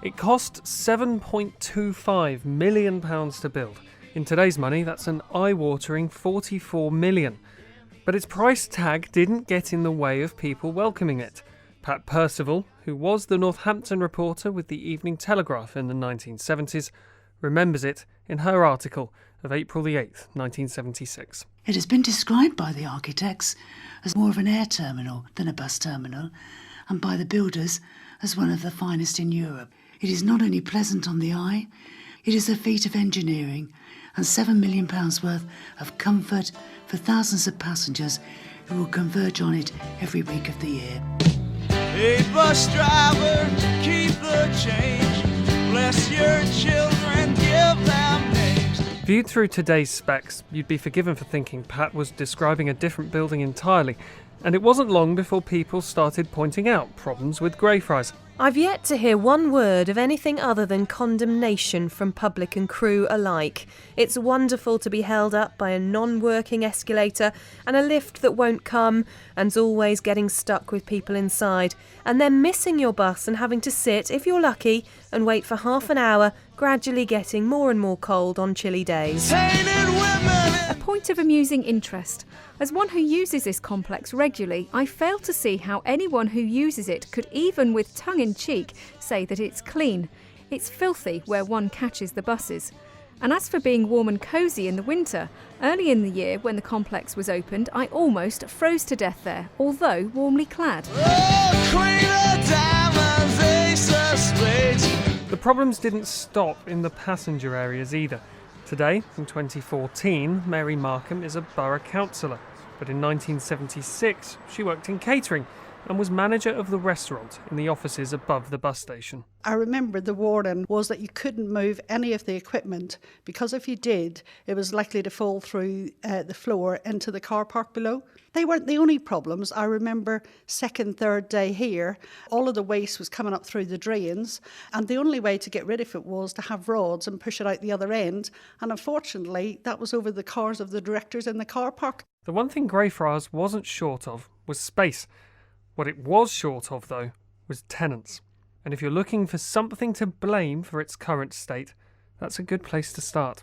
It cost £7.25 million to build. In today's money, that's an eye-watering £44 million. But its price tag didn't get in the way of people welcoming it. Pat Percival, who was the Northampton reporter with the Evening Telegraph in the 1970s, remembers it in her article of April the 8th, 1976. It has been described by the architects as more of an air terminal than a bus terminal, and by the builders as one of the finest in Europe. It is not only pleasant on the eye, it is a feat of engineering and £7 million worth of comfort for thousands of passengers who will converge on it every week of the year. Hey, bus driver, keep the change. Bless your children, give them names. Viewed through today's specs, you'd be forgiven for thinking Pat was describing a different building entirely, and it wasn't long before people started pointing out problems with Greyfriars. I've yet to hear one word of anything other than condemnation from public and crew alike. It's wonderful to be held up by a non-working escalator and a lift that won't come and's always getting stuck with people inside, and then missing your bus and having to sit, if you're lucky, and wait for half an hour, gradually getting more and more cold on chilly days. A point of amusing interest. As one who uses this complex regularly, I fail to see how anyone who uses it could, even with tongue-in-cheek, say that it's clean. It's filthy where one catches the buses. And as for being warm and cosy in the winter, early in the year when the complex was opened, I almost froze to death there, although warmly clad. The problems didn't stop in the passenger areas either. Today, in 2014, Mary Markham is a borough councillor, but in 1976 she worked in catering and was manager of the restaurant in the offices above the bus station. I remember the warning was that you couldn't move any of the equipment because if you did, it was likely to fall through the floor into the car park below. They weren't the only problems. I remember second, third day here, all of the waste was coming up through the drains, and the only way to get rid of it was to have rods and push it out the other end. And unfortunately, that was over the cars of the directors in the car park. The one thing Greyfriars wasn't short of was space. What it was short of, though, was tenants. And if you're looking for something to blame for its current state, that's a good place to start.